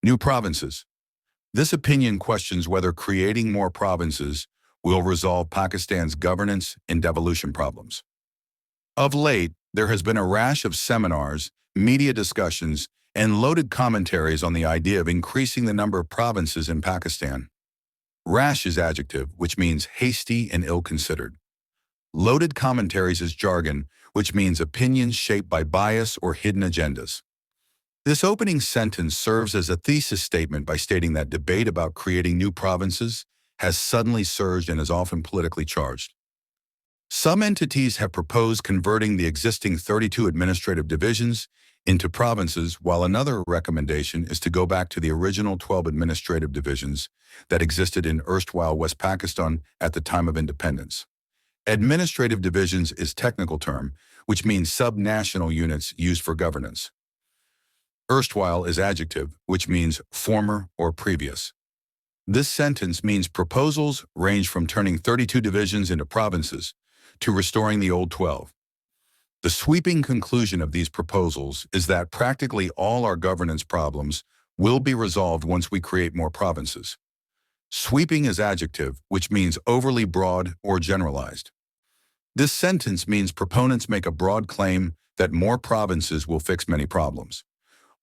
New provinces. This opinion questions whether creating more provinces will resolve Pakistan's governance and devolution problems. Of late, there has been a rash of seminars, media discussions, and loaded commentaries on the idea of increasing the number of provinces in Pakistan. Rash is adjective, which means hasty and ill-considered. Loaded commentaries is jargon, which means opinions shaped by bias or hidden agendas. This opening sentence serves as a thesis statement by stating that debate about creating new provinces has suddenly surged and is often politically charged. Some entities have proposed converting the existing 32 administrative divisions into provinces, while another recommendation is to go back to the original 12 administrative divisions that existed in erstwhile West Pakistan at the time of independence. Administrative divisions is technical term, which means subnational units used for governance. Erstwhile is adjective, which means former or previous. This sentence means proposals range from turning 32 divisions into provinces to restoring the old 12. The sweeping conclusion of these proposals is that practically all our governance problems will be resolved once we create more provinces. Sweeping is adjective, which means overly broad or generalized. This sentence means proponents make a broad claim that more provinces will fix many problems.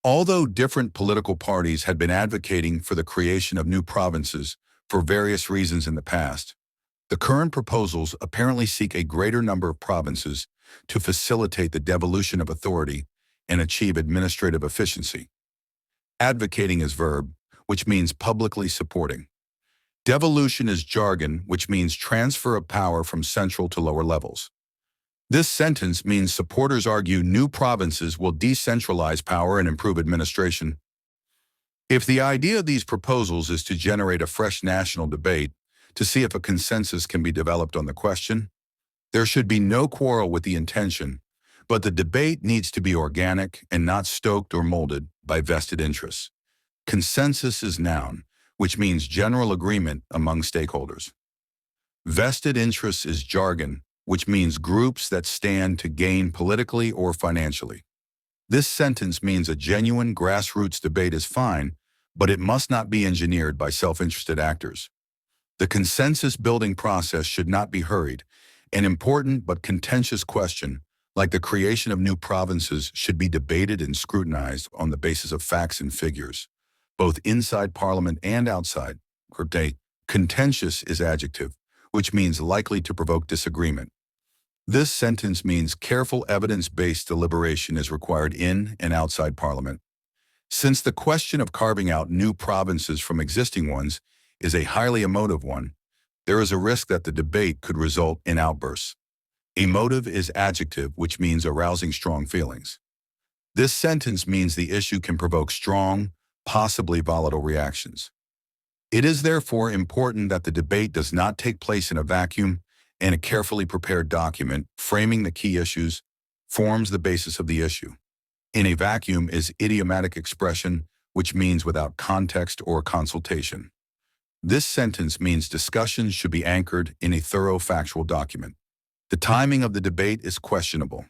Although different political parties had been advocating for the creation of new provinces for various reasons in the past, the current proposals apparently seek a greater number of provinces to facilitate the devolution of authority and achieve administrative efficiency. Advocating is verb, which means publicly supporting. Devolution is jargon, which means transfer of power from central to lower levels. This sentence means supporters argue new provinces will decentralize power and improve administration. If the idea of these proposals is to generate a fresh national debate to see if a consensus can be developed on the question, there should be no quarrel with the intention, but the debate needs to be organic and not stoked or molded by vested interests. Consensus is noun, which means general agreement among stakeholders. Vested interests is jargon, which means groups that stand to gain politically or financially. This sentence means a genuine grassroots debate is fine, but it must not be engineered by self-interested actors. The consensus-building process should not be hurried. An important but contentious question, like the creation of new provinces, should be debated and scrutinized on the basis of facts and figures, both inside Parliament and outside. Contentious is adjective, which means likely to provoke disagreement. This sentence means careful evidence-based deliberation is required in and outside Parliament. Since the question of carving out new provinces from existing ones is a highly emotive one, there is a risk that the debate could result in outbursts. Emotive is adjective, which means arousing strong feelings. This sentence means the issue can provoke strong, possibly volatile reactions. It is therefore important that the debate does not take place in a vacuum, and a carefully prepared document framing the key issues forms the basis of the issue. In a vacuum is idiomatic expression, which means without context or consultation. This sentence means discussions should be anchored in a thorough factual document. The timing of the debate is questionable.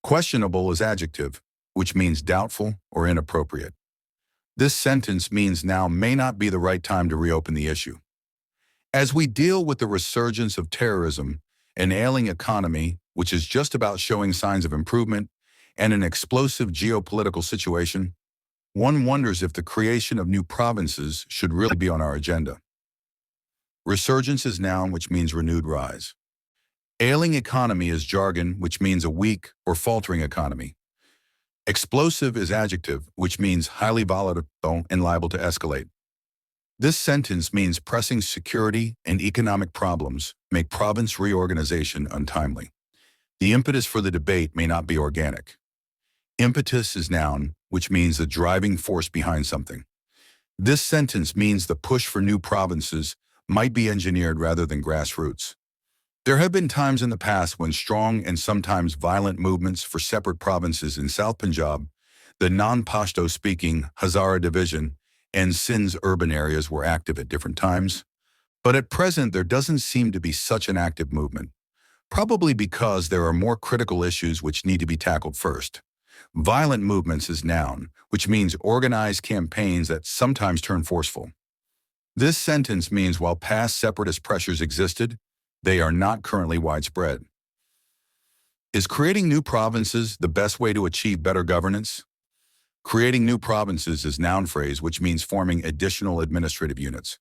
Questionable is adjective, which means doubtful or inappropriate. This sentence means now may not be the right time to reopen the issue. As we deal with the resurgence of terrorism, an ailing economy, which is just about showing signs of improvement, and an explosive geopolitical situation, one wonders if the creation of new provinces should really be on our agenda. Resurgence is noun, which means renewed rise. Ailing economy is jargon, which means a weak or faltering economy. Explosive is adjective, which means highly volatile and liable to escalate. This sentence means pressing security and economic problems make province reorganization untimely. The impetus for the debate may not be organic. Impetus is noun, which means the driving force behind something. This sentence means the push for new provinces might be engineered rather than grassroots. There have been times in the past when strong and sometimes violent movements for separate provinces in South Punjab, the non-Pashto-speaking Hazara division, and Sindh's urban areas were active at different times. But at present, there doesn't seem to be such an active movement, probably because there are more critical issues which need to be tackled first. Violent movements is noun, which means organized campaigns that sometimes turn forceful. This sentence means while past separatist pressures existed, they are not currently widespread. Is creating new provinces the best way to achieve better governance? Creating new provinces is noun phrase which means forming additional administrative units.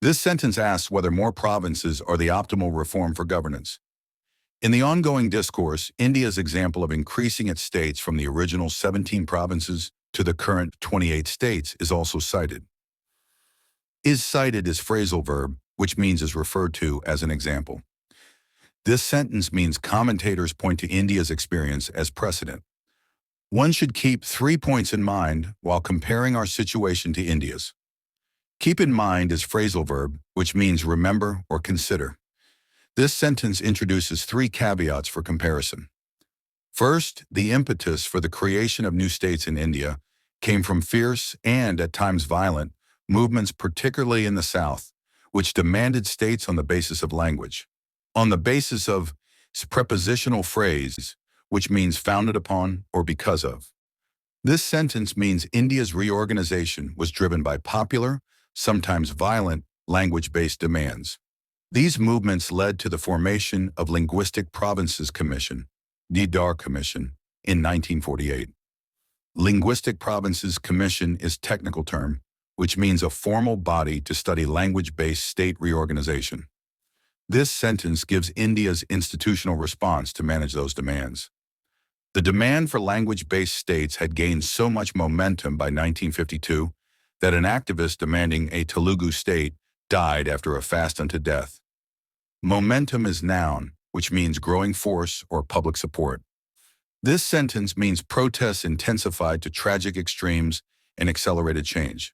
This sentence asks whether more provinces are the optimal reform for governance. In the ongoing discourse, India's example of increasing its states from the original 17 provinces to the current 28 states is also cited. Is cited is phrasal verb, which means is referred to as an example. This sentence means commentators point to India's experience as precedent. One should keep 3 points in mind while comparing our situation to India's. Keep in mind is phrasal verb, which means remember or consider. This sentence introduces 3 caveats for comparison. First, the impetus for the creation of new states in India came from fierce and, at times violent, movements particularly in the South, which demanded states on the basis of language. On the basis of prepositional phrase, which means founded upon or because of. This sentence means India's reorganization was driven by popular, sometimes violent, language-based demands. These movements led to the formation of Linguistic Provinces Commission, Didar Commission, in 1948. Linguistic Provinces Commission is a technical term, which means a formal body to study language-based state reorganization. This sentence gives India's institutional response to manage those demands. The demand for language-based states had gained so much momentum by 1952 that an activist demanding a Telugu state died after a fast unto death. Momentum is noun, which means growing force or public support. This sentence means protests intensified to tragic extremes and accelerated change.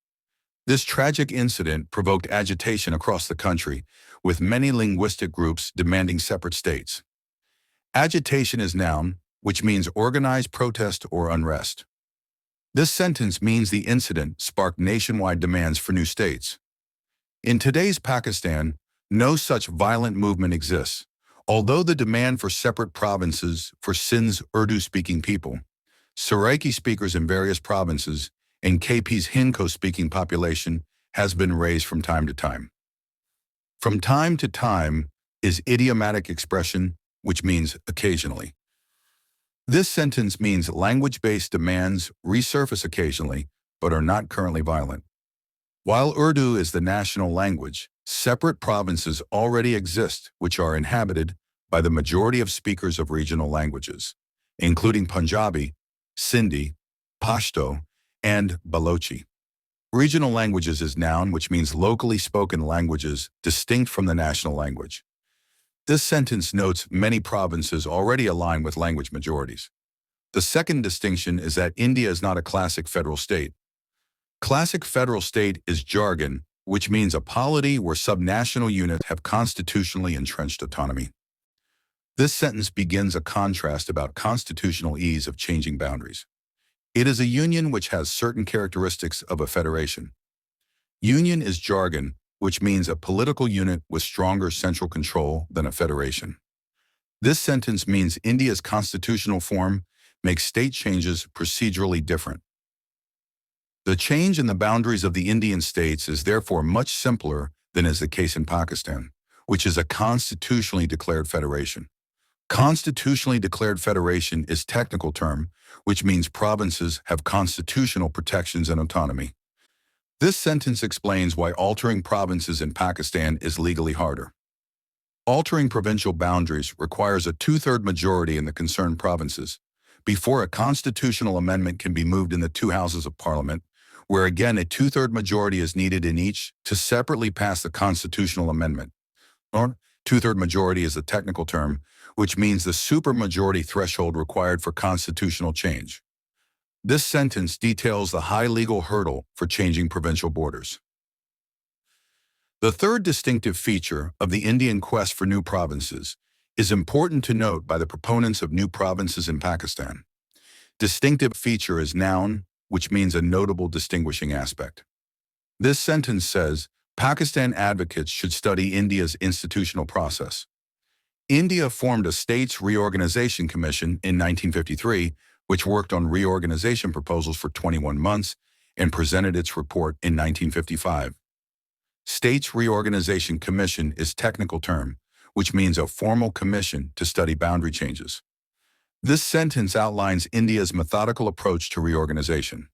This tragic incident provoked agitation across the country, with many linguistic groups demanding separate states. Agitation is noun, which means organized protest or unrest. This sentence means the incident sparked nationwide demands for new states. In today's Pakistan, no such violent movement exists, although the demand for separate provinces for Sindh's Urdu-speaking people, Saraiki speakers in various provinces, and KP's Hindko-speaking population has been raised from time to time. From time to time is idiomatic expression, which means occasionally. This sentence means language-based demands resurface occasionally, but are not currently violent. While Urdu is the national language, separate provinces already exist which are inhabited by the majority of speakers of regional languages, including Punjabi, Sindhi, Pashto, and Balochi. Regional languages is noun, which means locally spoken languages distinct from the national language. This sentence notes many provinces already align with language majorities. The second distinction is that India is not a classic federal state. Classic federal state is jargon, which means a polity where subnational units have constitutionally entrenched autonomy. This sentence begins a contrast about constitutional ease of changing boundaries. It is a union which has certain characteristics of a federation. Union is jargon, which means a political unit with stronger central control than a federation. This sentence means India's constitutional form makes state changes procedurally different. The change in the boundaries of the Indian states is therefore much simpler than is the case in Pakistan, which is a constitutionally declared federation. Constitutionally declared federation is a technical term, which means provinces have constitutional protections and autonomy. This sentence explains why altering provinces in Pakistan is legally harder. Altering provincial boundaries requires a 2/3 majority in the concerned provinces before a constitutional amendment can be moved in the 2 houses of parliament, where again a 2/3 majority is needed in each to separately pass the constitutional amendment. Or 2/3 majority is a technical term, which means the supermajority threshold required for constitutional change. This sentence details the high legal hurdle for changing provincial borders. The third distinctive feature of the Indian quest for new provinces is important to note by the proponents of new provinces in Pakistan. Distinctive feature is noun, which means a notable distinguishing aspect. This sentence says, Pakistan advocates should study India's institutional process. India formed a States Reorganization Commission in 1953, which worked on reorganization proposals for 21 months and presented its report in 1955. States Reorganization Commission is technical term, which means a formal commission to study boundary changes. This sentence outlines India's methodical approach to reorganization.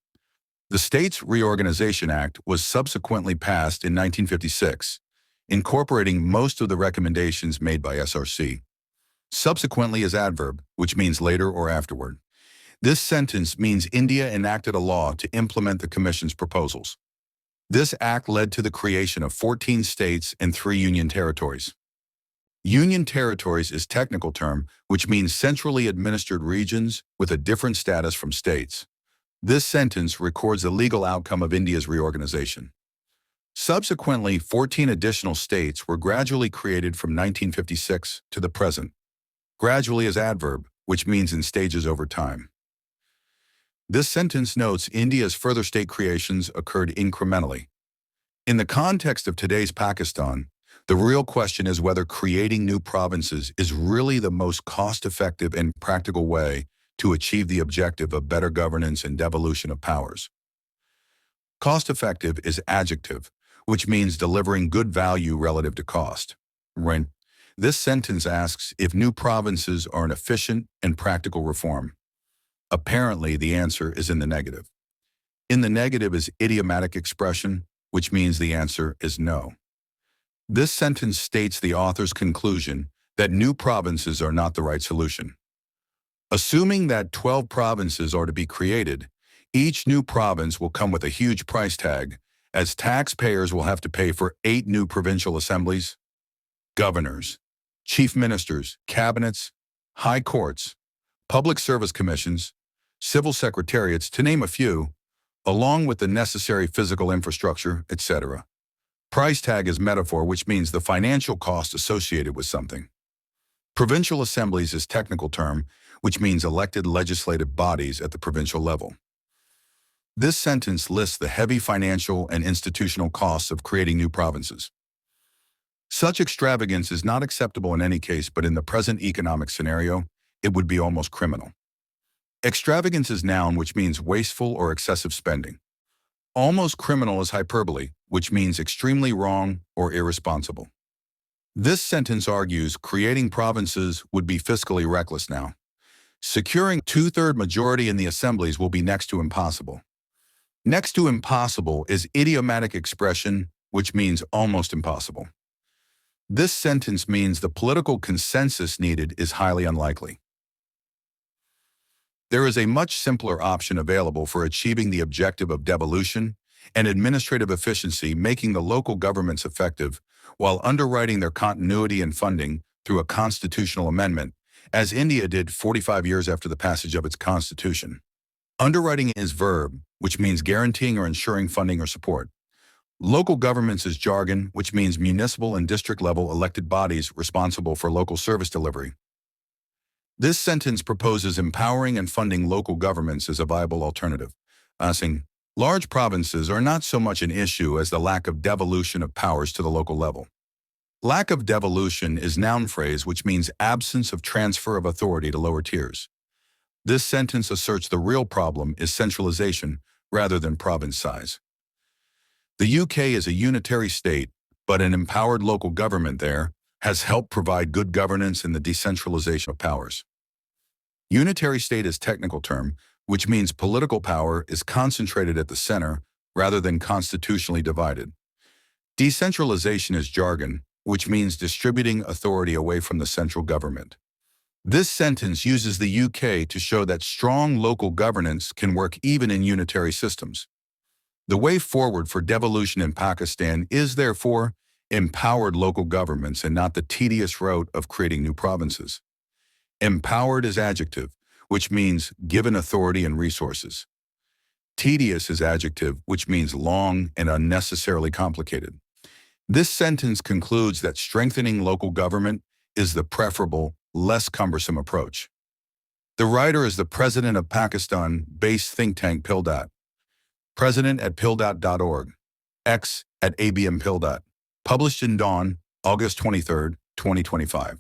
The States Reorganization Act was subsequently passed in 1956, incorporating most of the recommendations made by SRC. Subsequently is adverb, which means later or afterward. This sentence means India enacted a law to implement the Commission's proposals. This act led to the creation of 14 states and 3 union territories. Union territories is technical term, which means centrally administered regions with a different status from states. This sentence records the legal outcome of India's reorganization. Subsequently, 14 additional states were gradually created from 1956 to the present. Gradually is adverb, which means in stages over time. This sentence notes India's further state creations occurred incrementally. In the context of today's Pakistan, the real question is whether creating new provinces is really the most cost-effective and practical way to achieve the objective of better governance and devolution of powers. Cost-effective is adjective, which means delivering good value relative to cost. Right? This sentence asks if new provinces are an efficient and practical reform. Apparently, the answer is in the negative. In the negative is idiomatic expression, which means the answer is no. This sentence states the author's conclusion that new provinces are not the right solution. Assuming that 12 provinces are to be created, each new province will come with a huge price tag, as taxpayers will have to pay for 8 new provincial assemblies, governors, chief ministers, cabinets, high courts, public service commissions, civil secretariats, to name a few, along with the necessary physical infrastructure, etc. Price tag is metaphor, which means the financial cost associated with something. Provincial assemblies is technical term, which means elected legislative bodies at the provincial level. This sentence lists the heavy financial and institutional costs of creating new provinces. Such extravagance is not acceptable in any case, but in the present economic scenario, it would be almost criminal. Extravagance is noun, which means wasteful or excessive spending. Almost criminal is hyperbole, which means extremely wrong or irresponsible. This sentence argues creating provinces would be fiscally reckless now. Securing 2/3 majority in the assemblies will be next to impossible. Next to impossible is idiomatic expression, which means almost impossible. This sentence means the political consensus needed is highly unlikely. There is a much simpler option available for achieving the objective of devolution and administrative efficiency, making the local governments effective while underwriting their continuity and funding through a constitutional amendment, as India did 45 years after the passage of its constitution. Underwriting is verb, which means guaranteeing or ensuring funding or support. Local governments is jargon, which means municipal and district-level elected bodies responsible for local service delivery. This sentence proposes empowering and funding local governments as a viable alternative, saying large provinces are not so much an issue as the lack of devolution of powers to the local level. Lack of devolution is noun phrase, which means absence of transfer of authority to lower tiers. This sentence asserts the real problem is centralization rather than province size. The UK is a unitary state, but an empowered local government there has helped provide good governance in the decentralization of powers. Unitary state is technical term, which means political power is concentrated at the center rather than constitutionally divided. Decentralization is jargon, which means distributing authority away from the central government. This sentence uses the UK to show that strong local governance can work even in unitary systems. The way forward for devolution in Pakistan is, therefore, empowered local governments and not the tedious route of creating new provinces. Empowered is adjective, which means given authority and resources. Tedious is adjective, which means long and unnecessarily complicated. This sentence concludes that strengthening local government is the preferable, less cumbersome approach. The writer is the president of Pakistan-based think tank PILDAT. President at pildat.org. X at abmpildat. Published in Dawn, August 23, 2025.